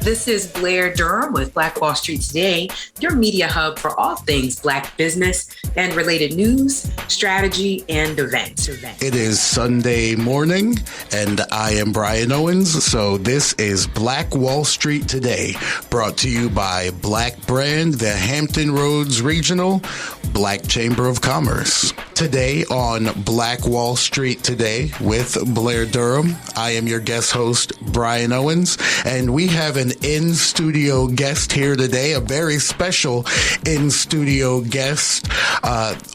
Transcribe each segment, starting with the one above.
This is Blair Durham with BlackWallStreet Today, your media hub for all things Black business and related news, strategy, and events. It is Sunday morning, and I am Brian Owens. So this is BlackWallStreet Today, brought to you by Black Brand, the Hampton Roads Regional Black Chamber of Commerce. Today on BlackWallStreet Today with Blair Durham, I am your guest host, Brian Owens, and we have an in-studio guest here today, a very special in-studio guest,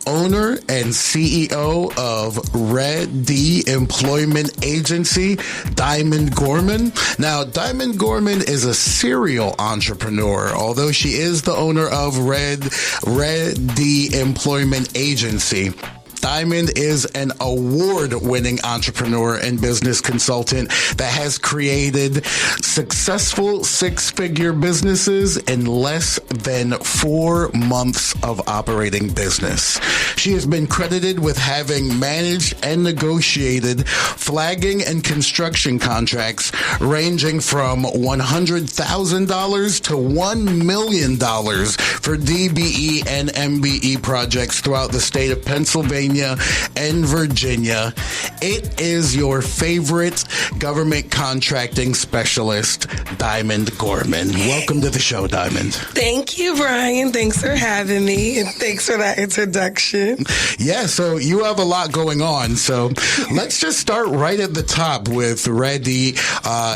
owner and CEO of REA-D Employment Agency, Diamond Gorman. Now, Diamond Gorman is a serial entrepreneur, although she is the owner of REA-D Employment Agency. Diamond is an award-winning entrepreneur and business consultant that has created successful six-figure businesses in less than 4 months of operating business. She has been credited with having managed and negotiated flagging and construction contracts ranging from $100,000 to $1 million for DBE and MBE projects throughout the state of Pennsylvania and Virginia. It is your favorite government contracting specialist, Diamond Gorman. Welcome to the show, Diamond. Thank you, Brian. Thanks for having me, and thanks for that introduction. Yeah, so you have a lot going on. So let's just start right at the top with REA-D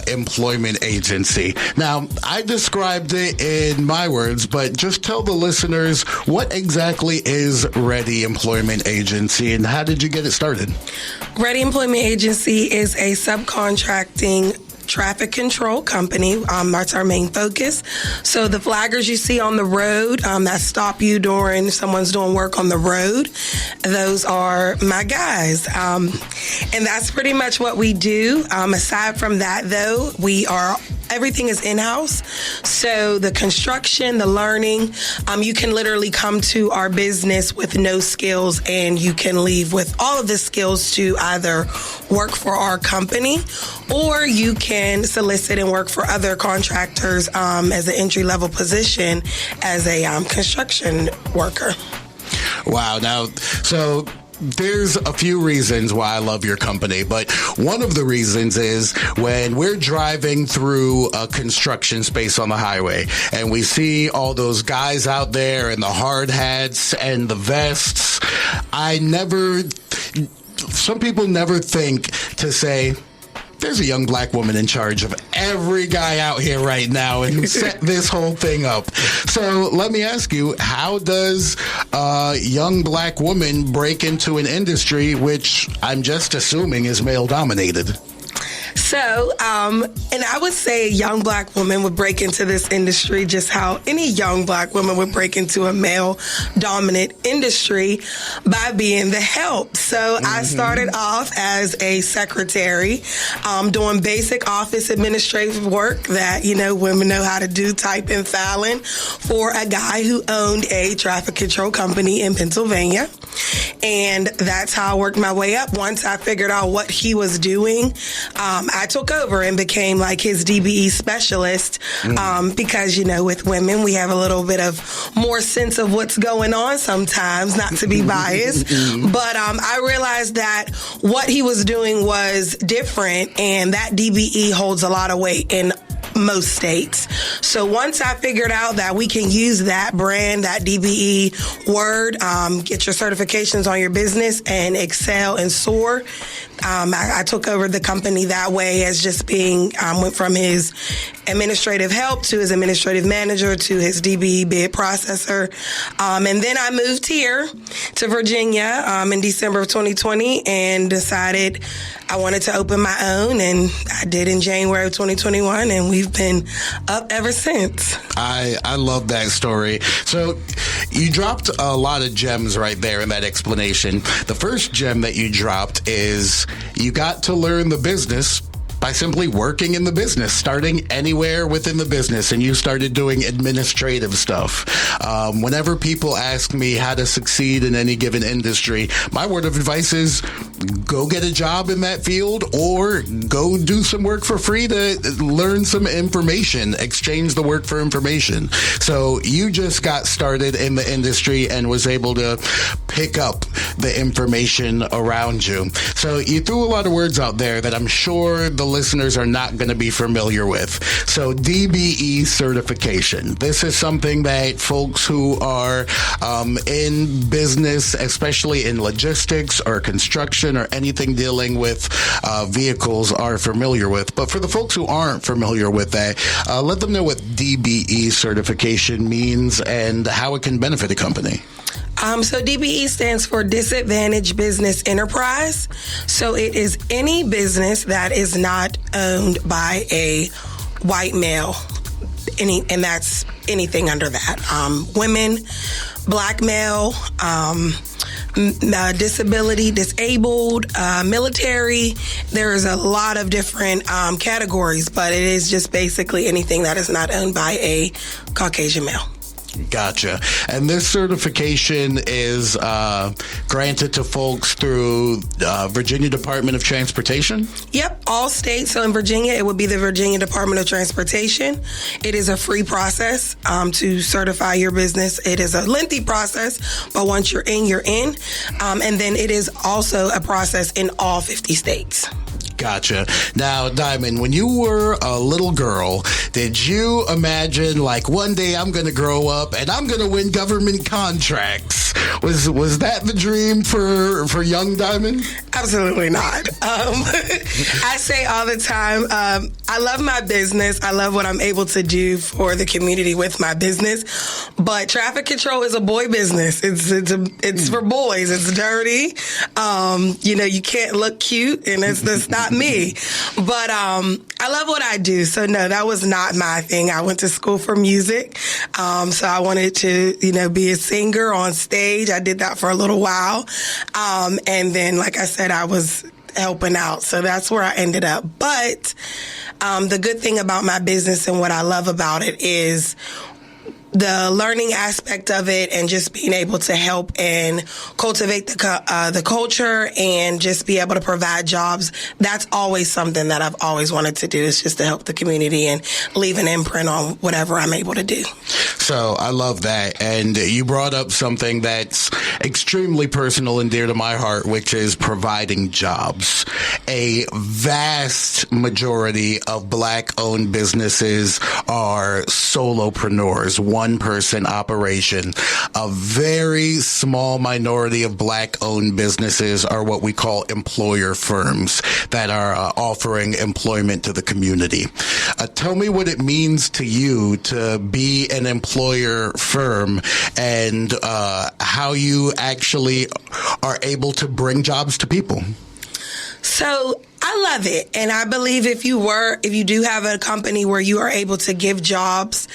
Employment Agency. Now, I described it in my words, but just tell the listeners, what exactly is REA-D Employment Agency? And how did you get it started? REA-D Employment Agency is a subcontracting traffic control company. That's our main focus. So the flaggers you see on the road that stop you during someone's doing work on the road, those are my guys. And that's pretty much what we do. Aside from that, though, everything is in-house. So the construction, the learning, you can literally come to our business with no skills and you can leave with all of the skills to either work for our company or you can solicit and work for other contractors as an entry-level position as a construction worker. Wow. Now, so there's a few reasons why I love your company, but one of the reasons is when we're driving through a construction space on the highway and we see all those guys out there in the hard hats and the vests, some people never think to say, there's a young Black woman in charge of every guy out here right now and who set this whole thing up. So let me ask you, how does a young Black woman break into an industry which I'm just assuming is male dominated? So, and I would say a young Black woman would break into this industry just how any young Black woman would break into a male-dominant industry by being the help. So I started off as a secretary, doing basic office administrative work that, women know how to do, typing, filing, for a guy who owned a traffic control company in Pennsylvania. And that's how I worked my way up. Once I figured out what he was doing, I took over and became like his DBE specialist because, with women, we have a little bit of more sense of what's going on sometimes, not to be biased. But I realized that what he was doing was different, and that DBE holds a lot of weight in most states. So once I figured out that we can use that brand, that DBE word, get your certifications on your business and excel and soar, I took over the company that way as just being, went from his administrative help to his administrative manager to his DBE bid processor. And then I moved here to Virginia in December of 2020 and decided I wanted to open my own, and I did in January of 2021, and we've been up ever since. I love that story. So you dropped a lot of gems right there in that explanation. The first gem that you dropped is you got to learn the business by simply working in the business, starting anywhere within the business, and you started doing administrative stuff. Whenever people ask me how to succeed in any given industry, my word of advice is go get a job in that field or go do some work for free to learn some information, exchange the work for information. So you just got started in the industry and was able to pick up the information around you. So you threw a lot of words out there that I'm sure the listeners are not going to be familiar with. So DBE certification. This is something that folks who are in business, especially in logistics or construction or anything dealing with vehicles, are familiar with. But for the folks who aren't familiar with that, let them know what DBE certification means and how it can benefit a company. So DBE stands for Disadvantaged Business Enterprise. So it is any business that is not owned by a white male, and that's anything under that. Women, black male, disability, disabled, military. There's a lot of different categories, but it is just basically anything that is not owned by a Caucasian male. Gotcha. And this certification is granted to folks through Virginia Department of Transportation? Yep, all states. So in Virginia, it would be the Virginia Department of Transportation. It is a free process to certify your business. It is a lengthy process, but once you're in, you're in. And then it is also a process in all 50 states. Gotcha. Now, Diamond, when you were a little girl, did you imagine, like, one day I'm going to grow up and I'm going to win government contracts? Was that the dream for young Diamond? Absolutely not. I say all the time, I love my business. I love what I'm able to do for the community with my business. But traffic control is a boy business. It's for boys. It's dirty. You can't look cute, and that's not me. But I love what I do. So no, that was not my thing. I went to school for music. So I wanted to, be a singer on stage. I did that for a little while. And then, like I said, I was helping out. So that's where I ended up. But the good thing about my business and what I love about it is the learning aspect of it, and just being able to help and cultivate the culture and just be able to provide jobs. That's always something that I've always wanted to do, is just to help the community and leave an imprint on whatever I'm able to do. So I love that. And you brought up something that's extremely personal and dear to my heart, which is providing jobs. A vast majority of Black-owned businesses are solopreneurs, one-person operation. A very small minority of Black-owned businesses are what we call employer firms that are offering employment to the community. Tell me what it means to you to be an employer firm, and how you actually are able to bring jobs to people. So I love it. And I believe if you do have a company where you are able to give jobs,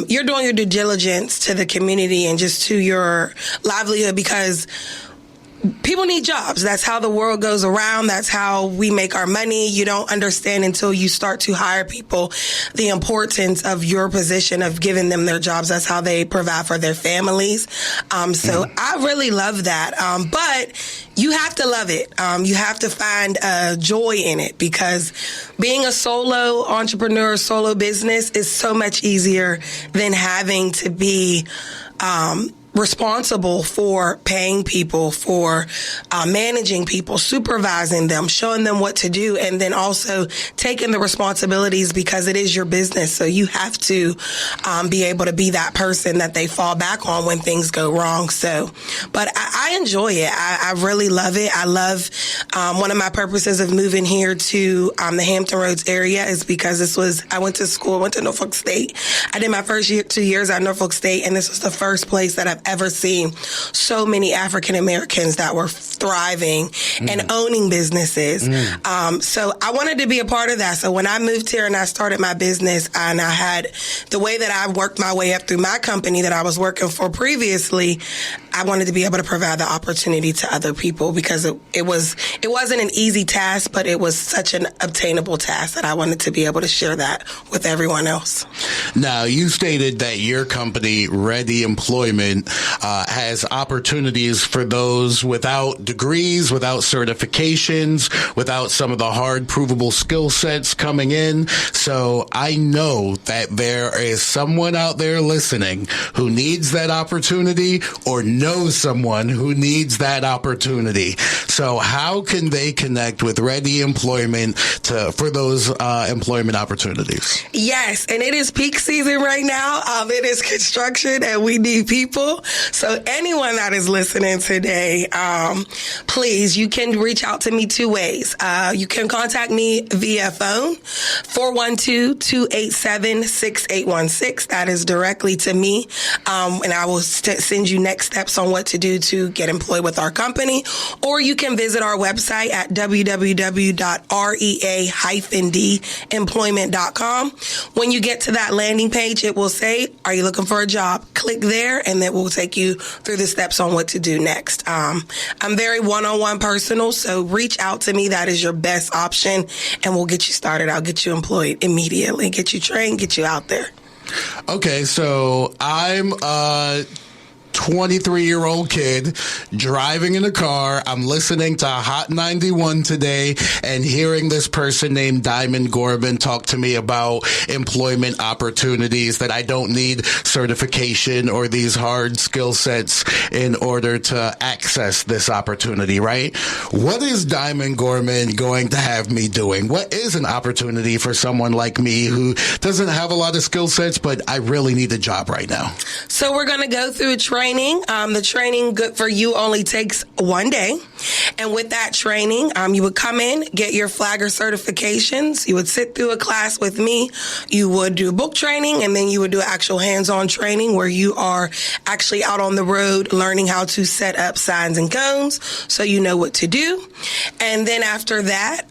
you're doing your due diligence to the community and just to your livelihood, because people need jobs. That's how the world goes around. That's how we make our money. You don't understand until you start to hire people the importance of your position, of giving them their jobs. That's how they provide for their families. So I really love that. But you have to love it. You have to find joy in it, because being a solo entrepreneur, solo business is so much easier than having to be responsible for paying people, for managing people, supervising them, showing them what to do, and then also taking the responsibilities, because it is your business. So you have to be able to be that person that they fall back on when things go wrong. So, but I enjoy it. I really love it. I love one of my purposes of moving here to the Hampton Roads area is because I went to Norfolk State. I did my first 2 years at Norfolk State, and this was the first place that I've ever seen so many African Americans that were thriving and owning businesses. So I wanted to be a part of that. So when I moved here and I started my business, and I had the way that I worked my way up through my company that I was working for previously, I wanted to be able to provide the opportunity to other people, because it wasn't an easy task, but it was such an obtainable task that I wanted to be able to share that with everyone else. Now, you stated that your company, REA-D Employment, has opportunities for those without degrees, without certifications, without some of the hard provable skill sets coming in. So I know that there is someone out there listening who needs that opportunity or knows someone who needs that opportunity. So how can they connect with REA-D Employment for those employment opportunities? Yes, and it is peak season right now. It is construction and we need people. So anyone that is listening today, please, you can reach out to me two ways. You can contact me via phone, 412-287-6816. That is directly to me. And I will send you next steps on what to do to get employed with our company. Or you can visit our website at www.REA-D-employment.com. When you get to that landing page, it will say, are you looking for a job? Click there, and that will take you through the steps on what to do next. I'm very one-on-one personal, so reach out to me. That is your best option, and we'll get you started. I'll get you employed immediately, get you trained, get you out there. Okay, so I'm 23-year-old kid driving in a car. I'm listening to Hot 91 today and hearing this person named Diamond Gorman talk to me about employment opportunities, that I don't need certification or these hard skill sets in order to access this opportunity, right? What is Diamond Gorman going to have me doing? What is an opportunity for someone like me who doesn't have a lot of skill sets, but I really need a job right now? So we're going to go through a training. The training, good for you, only takes one day. And with that training, you would come in, get your flagger certifications. You would sit through a class with me. You would do book training, and then you would do actual hands-on training where you are actually out on the road learning how to set up signs and cones so you know what to do. And then after that,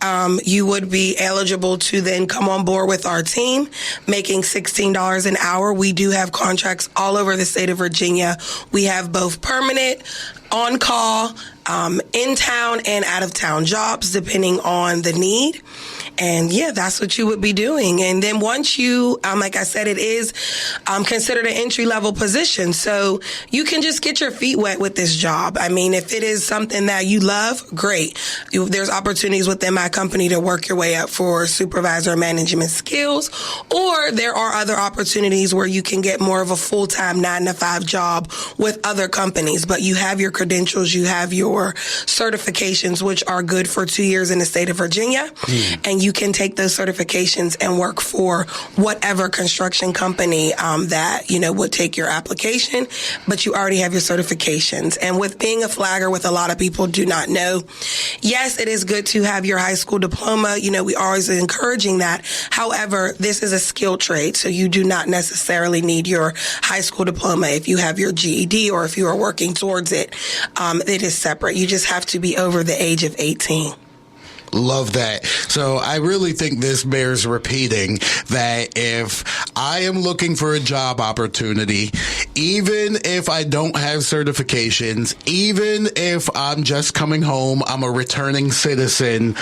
you would be eligible to then come on board with our team, making $16 an hour. We do have contracts all over the state of Virginia. We have both permanent, on-call, in-town and out-of-town jobs, depending on the need. And yeah, that's what you would be doing. And then once you, like I said, it is considered an entry-level position. So you can just get your feet wet with this job. I mean, if it is something that you love, great. There's opportunities within my company to work your way up for supervisor management skills, or there are other opportunities where you can get more of a full-time 9-to-5 job with other companies. But you have your credentials, you have your certifications, which are good for 2 years in the state of Virginia. And you can take those certifications and work for whatever construction company that, would take your application, but you already have your certifications. And with being a flagger, with a lot of people do not know, yes, it is good to have your high school diploma. We always encouraging that. However, this is a skilled trade, so you do not necessarily need your high school diploma. If you have your GED or if you are working towards it, it is separate. You just have to be over the age of 18. Love that. So I really think this bears repeating that if I am looking for a job opportunity, even if I don't have certifications, even if I'm just coming home, I'm a returning citizen,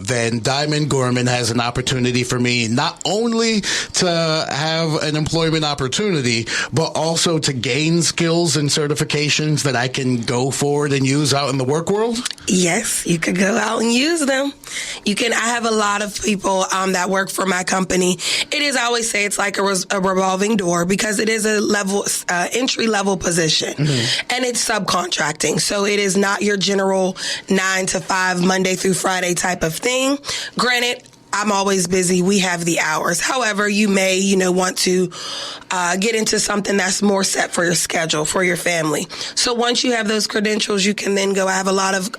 then Diamond Gorman has an opportunity for me not only to have an employment opportunity, but also to gain skills and certifications that I can go forward and use out in the work world? Yes, you could go out and use them. I have a lot of people that work for my company. It is, I always say it's like a revolving door because it is a entry level position and it's subcontracting. So it is not your general 9-to-5 Monday through Friday type of thing. Granted, I'm always busy. We have the hours. However, you may, want to get into something that's more set for your schedule, for your family. So once you have those credentials, you can then go. I have a lot of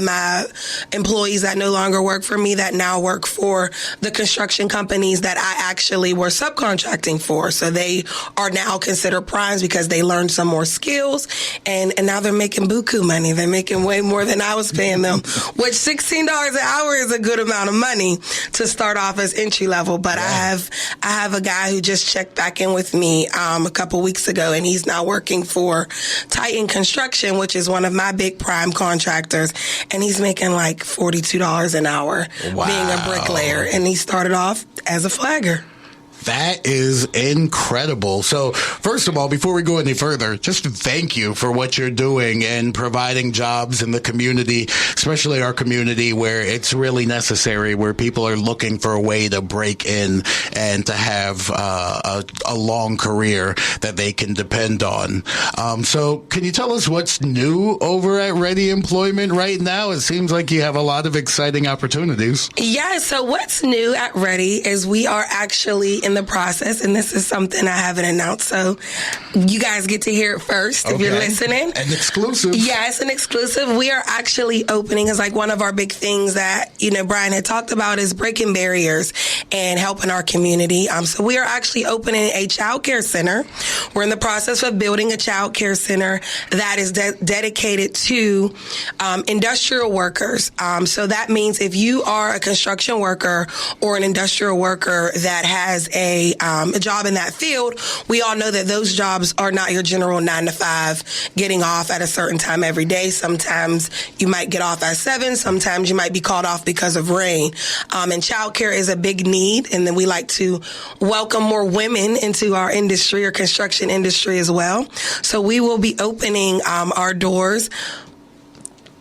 my employees that no longer work for me that now work for the construction companies that I actually were subcontracting for. So they are now considered primes because they learned some more skills and now they're making buku money. They're making way more than I was paying them, which $16 an hour is a good amount of money to start off as entry level. But yeah. I have a guy who just checked back in with me a couple weeks ago, and he's now working for Titan Construction, which is one of my big prime contractors. And he's making like $42 an hour being a bricklayer. And he started off as a flagger. That is incredible. So, first of all, before we go any further, just thank you for what you're doing and providing jobs in the community, especially our community where it's really necessary, where people are looking for a way to break in and to have a long career that they can depend on. So, can you tell us what's new over at REA-D Employment right now? It seems like you have a lot of exciting opportunities. Yeah, so what's new at REA-D is we are actually in the process, and this is something I haven't announced, so you guys get to hear it first if you're listening. An exclusive. Yes, an exclusive. We are actually opening, is like one of our big things that, Brian had talked about is breaking barriers and helping our community. So we are actually opening a child care center. We're in the process of building a child care center that is dedicated to industrial workers. So that means if you are a construction worker or an industrial worker that has a job in that field, we all know that those jobs are not your general 9 to 5, getting off at a certain time every day. Sometimes you might get off at 7. Sometimes you might be called off because of rain. And childcare is a big need. And then we like to welcome more women into our industry or construction industry as well. So we will be opening our doors.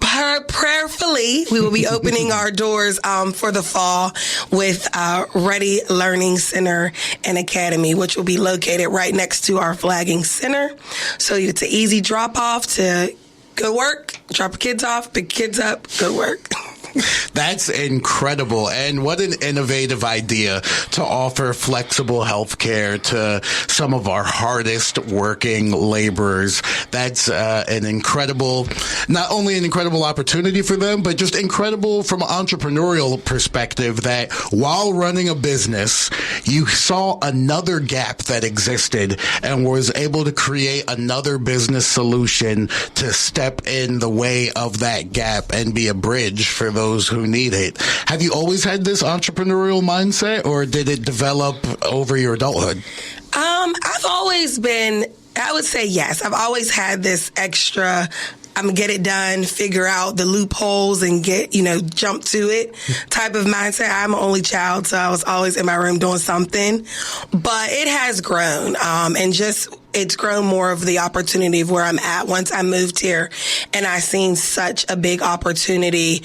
Prayerfully, we will be opening our doors for the fall with REA-D Learning Center and Academy, which will be located right next to our flagging center. So it's an easy drop off to go work, drop your kids off, pick kids up, go work. That's incredible. And what an innovative idea to offer flexible health care to some of our hardest working laborers. That's an incredible, not only an incredible opportunity for them, but just incredible from an entrepreneurial perspective that while running a business, you saw another gap that existed and was able to create another business solution to step in the way of that gap and be a bridge for those who need it. Have you always had this entrepreneurial mindset, or did it develop over your adulthood? I've always been, I would say yes. I've always had this extra, I'm going to get it done, figure out the loopholes and get, jump to it type of mindset. I'm an only child, so I was always in my room doing something. But it has grown, and it's grown more of the opportunity of where I'm at. Once I moved here and I seen such a big opportunity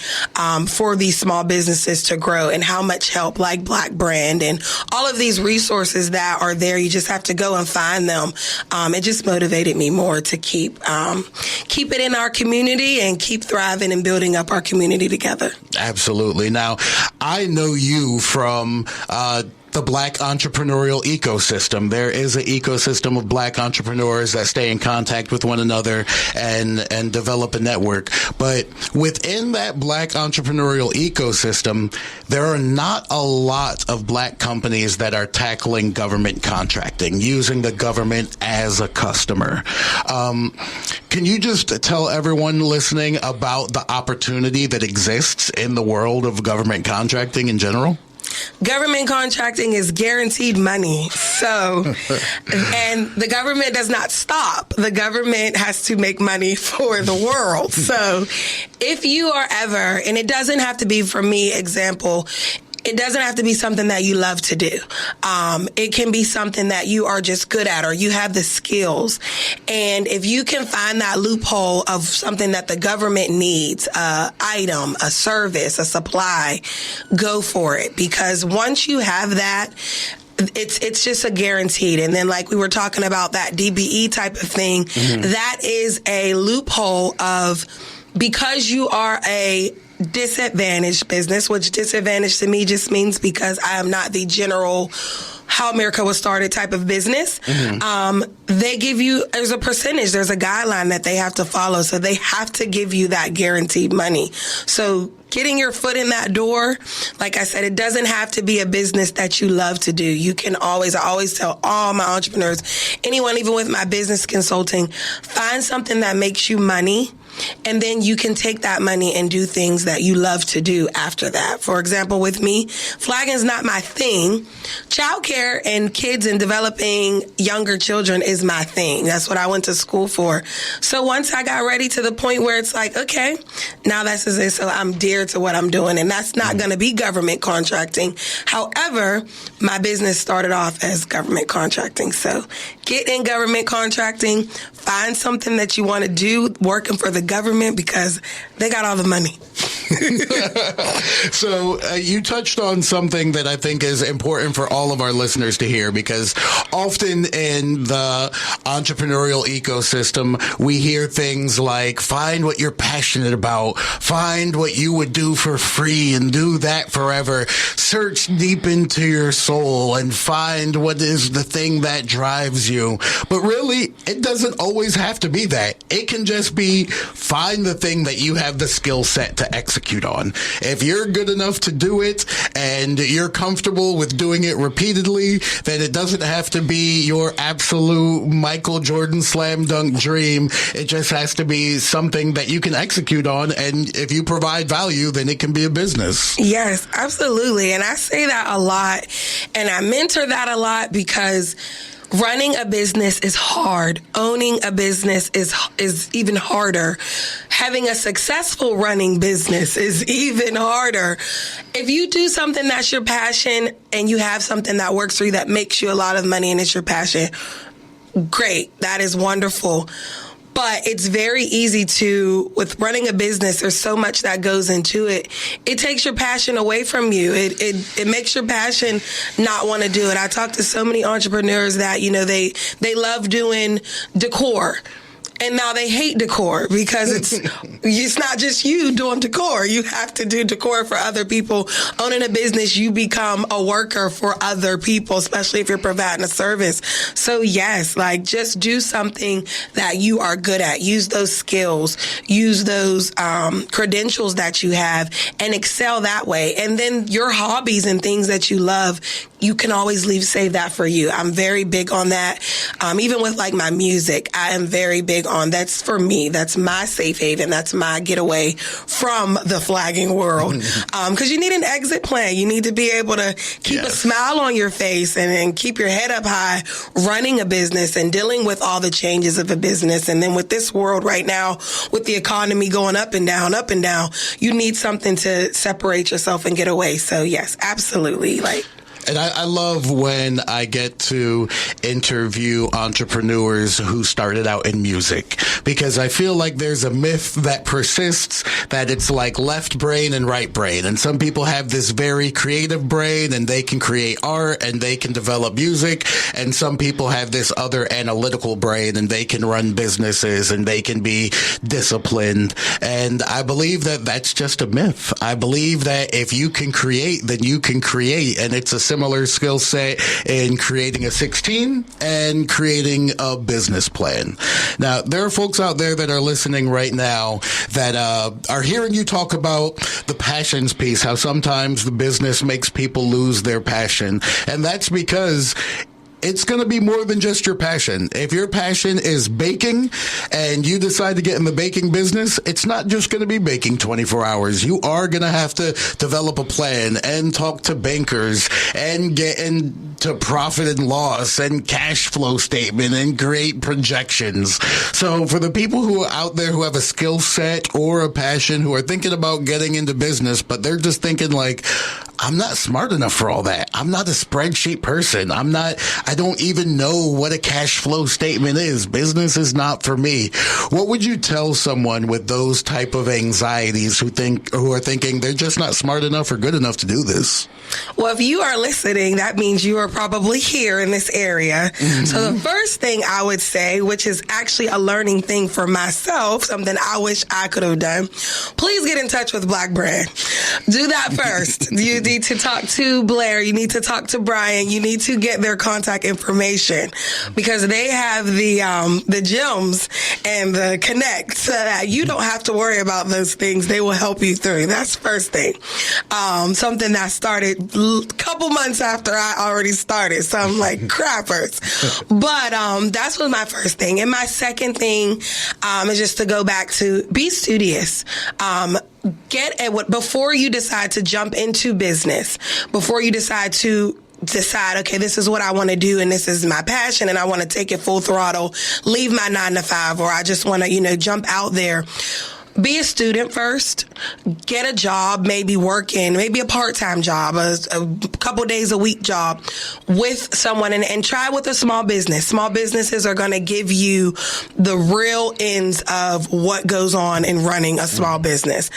for these small businesses to grow and how much help like Black Brand and all of these resources that are there, you just have to go and find them. It just motivated me more to keep it in our community and keep thriving and building up our community together. Absolutely. Now, I know you from the Black entrepreneurial ecosystem. There is an ecosystem of Black entrepreneurs that stay in contact with one another and develop a network. But within that Black entrepreneurial ecosystem, there are not a lot of Black companies that are tackling government contracting, using the government as a customer. Can you just tell everyone listening about the opportunity that exists in the world of government contracting in general? Government contracting is guaranteed money. So, and the government does not stop. The government has to make money for the world. So if you are ever, and it doesn't have to be, for me, example, it doesn't have to be something that you love to do. It can be something that you are just good at, or you have the skills. And if you can find that loophole of something that the government needs, a item, a service, a supply, go for it. Because once you have that, it's just a guaranteed. And then like we were talking about that DBE type of thing, that is a loophole of, because you are a disadvantaged business, which disadvantaged to me just means because I am not the general how America was started type of business. They give you, there's a percentage, there's a guideline that they have to follow. So they have to give you that guaranteed money. So getting your foot in that door, like I said, it doesn't have to be a business that you love to do. You can always, I always tell all my entrepreneurs, anyone, even with my business consulting, find something that makes you money And then you can take that money and do things that you love to do after that. For example, with me, flagging is not my thing. Childcare and kids and developing younger children is my thing. That's what I went to school for. So once I got ready to the point where it's like, okay, now this is it. So I'm dear to what I'm doing. And that's not going to be government contracting. However, my business started off as government contracting. So get in government contracting, find something that you want to do working for the government because they got all the money. So you touched on something that I think is important for all of our listeners to hear, because often in the entrepreneurial ecosystem, we hear things like find what you're passionate about, find what you would do for free and do that forever, search deep into your soul and find what is the thing that drives you. But really, it doesn't always have to be that. It can just be find the thing that you have the skill set to execute on. If you're good enough to do it and you're comfortable with doing it repeatedly, then it doesn't have to be your absolute Michael Jordan slam dunk dream. It just has to be something that you can execute on. And if you provide value, then it can be a business. Yes, absolutely. And I say that a lot. And I mentor that a lot because running a business is hard. Owning a business is even harder. Having a successful running business is even harder. If you do something that's your passion and you have something that works for you that makes you a lot of money and it's your passion, great. That is wonderful. But it's very easy with running a business, there's so much that goes into it. It takes your passion away from you. It makes your passion not want to do it. I talk to so many entrepreneurs that, they love doing decor. And now they hate decor because it's not just you doing decor. You have to do decor for other people. Owning a business, you become a worker for other people, especially if you're providing a service. So yes, just do something that you are good at. Use those skills, use those credentials that you have and excel that way. And then your hobbies and things that you love, you can always save that for you. I'm very big on that. Even with my music, I am very big on that's for me. That's my safe haven. That's my getaway from the flagging world. Because you need an exit plan. You need to be able to keep a smile on your face and keep your head up high running a business and dealing with all the changes of a business. And then with this world right now, with the economy going up and down, you need something to separate yourself and get away. So yes, absolutely. And I love when I get to interview entrepreneurs who started out in music, because I feel like there's a myth that persists that it's like left brain and right brain. And some people have this very creative brain and they can create art and they can develop music. And some people have this other analytical brain and they can run businesses and they can be disciplined. And I believe that that's just a myth. I believe that if you can create, then you can create. And it's a similar skill set in creating a 16 and creating a business plan. Now, there are folks out there that are listening right now that are hearing you talk about the passions piece, how sometimes the business makes people lose their passion. And that's because it's going to be more than just your passion. If your passion is baking and you decide to get in the baking business, it's not just going to be baking 24 hours. You are going to have to develop a plan and talk to bankers and get into profit and loss and cash flow statement and create projections. So for the people who are out there who have a skill set or a passion, who are thinking about getting into business, but they're just thinking I'm not smart enough for all that. I'm not a spreadsheet person. I don't even know what a cash flow statement is. Business is not for me. What would you tell someone with those type of anxieties who are thinking they're just not smart enough or good enough to do this? Well, if you are listening, that means you are probably here in this area. Mm-hmm. So the first thing I would say, which is actually a learning thing for myself, something I wish I could have done, please get in touch with Black Brand. Do that first. need to talk to Blair. You need to talk to Brian. You need to get their contact information because they have the gems and the connect so that you don't have to worry about those things. They will help you through. That's first thing. Something that started a couple months after I already started. So I'm like, crappers. But that's was my first thing. And my second thing is just to go back to be studious. Before you decide to jump into business, before you decide, okay, this is what I want to do and this is my passion and I want to take it full throttle, leave my 9 to 5, or I just want to, jump out there. Be a student first. Get a job, maybe a part-time job, a couple days a week job with someone and try with a small business. Small businesses are going to give you the real ins of what goes on in running a small business.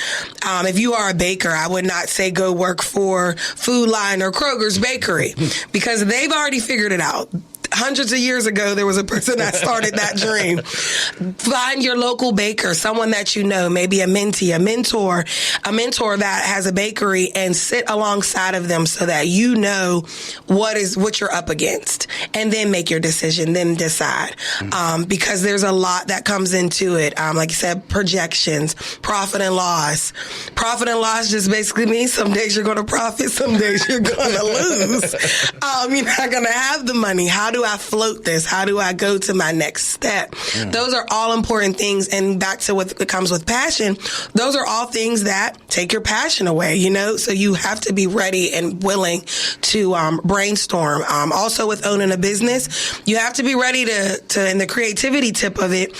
If you are a baker, I would not say go work for Food Line or Kroger's Bakery because they've already figured it out. Hundreds of years ago, there was a person that started that dream. Find your local baker, someone that you know, maybe a mentee, a mentor that has a bakery, and sit alongside of them so that you know what you're up against, and then make your decision, then decide. Because there's a lot that comes into it. Like you said, projections, profit and loss. Profit and loss just basically means some days you're going to profit, some days you're going to lose. You're not going to have the money. How do I float this? How do I go to my next step? Those are all important things. And back to what comes with passion, those are all things that take your passion away, So you have to be ready and willing to brainstorm. Also with owning a business, you have to be ready to in the creativity tip of it,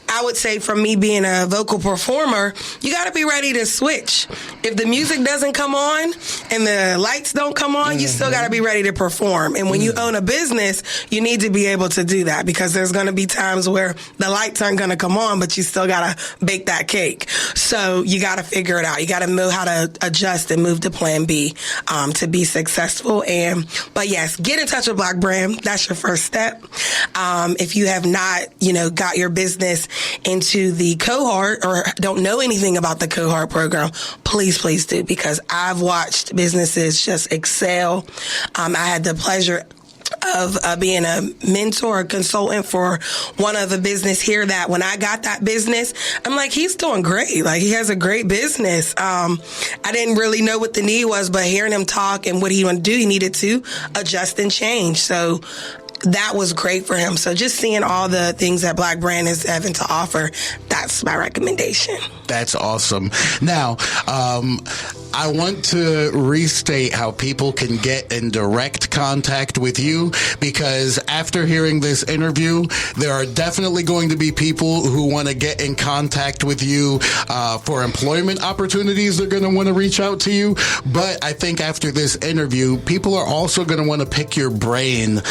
I would say from me being a vocal performer, you got to be ready to switch. If the music doesn't come on and the lights don't come on, you still got to be ready to perform. And when you own a business, you need to be able to do that because there's going to be times where the lights aren't going to come on, but you still got to bake that cake. So you got to figure it out. You got to know how to adjust and move to plan B to be successful. But yes, get in touch with Black Brand. That's your first step. If you have not, got your business into the cohort or don't know anything about the cohort program, please do, because I've watched businesses just excel. I had the pleasure of being a mentor, a consultant for one of the business here that when I got that business, I'm like, he's doing great. Like, he has a great business. I didn't really know what the need was, but hearing him talk and what he wanted to do, he needed to adjust and change. So that was great for him. So just seeing all the things that Black Brand is having to offer, that's my recommendation. That's awesome. Now, I want to restate how people can get in direct contact with you, because after hearing this interview, there are definitely going to be people who want to get in contact with you for employment opportunities. They're going to want to reach out to you. But I think after this interview, people are also going to want to pick your brain,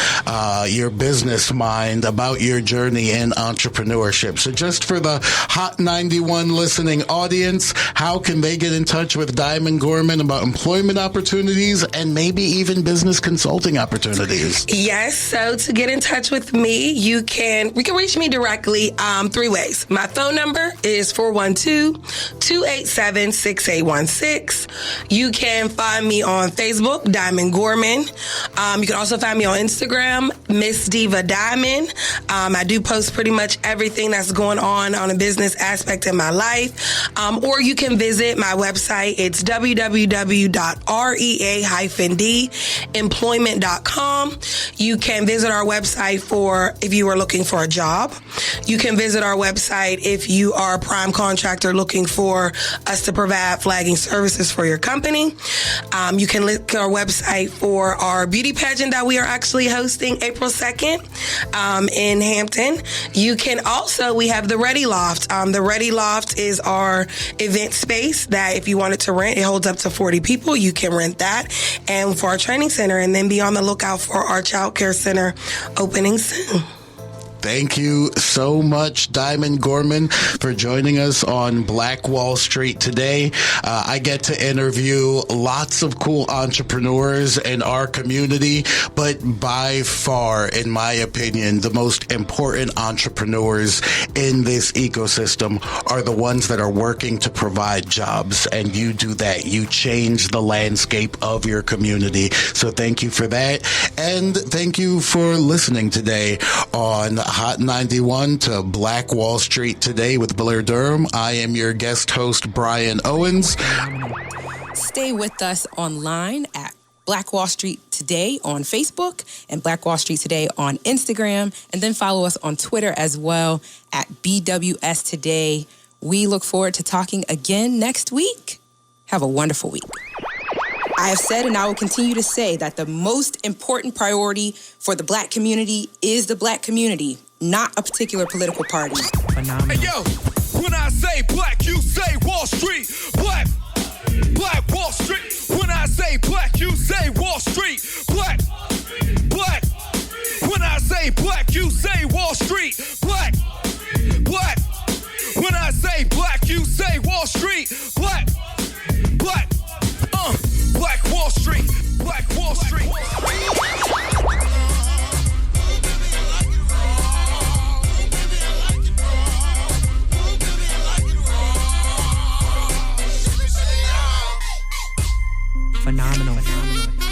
your business mind about your journey in entrepreneurship. So just for the Hot 91 listening audience, how can they get in touch with Diamond Gorman about employment opportunities and maybe even business consulting opportunities? Yes. So to get in touch with me, we can reach me directly 3 ways. My phone number is 412-287-6816. You can find me on Facebook, Diamond Gorman. You can also find me on Instagram, Miss Diva Diamond. I do post pretty much everything that's going on a business aspect in my life. Or you can visit my website. It's www.REA-D employment.com. You can visit our website if you are looking for a job. You can visit our website if you are a prime contractor looking for us to provide flagging services for your company. You can look at our website for our beauty pageant that we are actually hosting April 2nd in Hampton. You can also, we have the REA-D Loft. The REA-D Loft is our event space that if you wanted to rent, it holds up to 40 people. You can rent that. And for our training center, and then be on the lookout for our child care center opening soon. Thank you so much, Diamond Gorman, for joining us on Black Wall Street today. I get to interview lots of cool entrepreneurs in our community, but by far, in my opinion, the most important entrepreneurs in this ecosystem are the ones that are working to provide jobs. And you do that. You change the landscape of your community. So thank you for that. And thank you for listening today on Hot 91 to Black Wall Street Today with Blair Durham. I am your guest host, Brian Owens. Stay with us online at Black Wall Street Today on Facebook and Black Wall Street Today on Instagram. And then follow us on Twitter as well at BWS Today. We look forward to talking again next week. Have a wonderful week. I have said and I will continue to say that the most important priority for the Black community is the Black community, not a particular political party. Phenomenal. Hey, yo, when I say black, you say Wall Street. Black Wall Street. When I say black, you say Wall Street. Black. When I say black, you say Wall Street. Black. When I say black, you say Wall Street. Black. Black Wall Street. Black Wall Street. Phenomenal.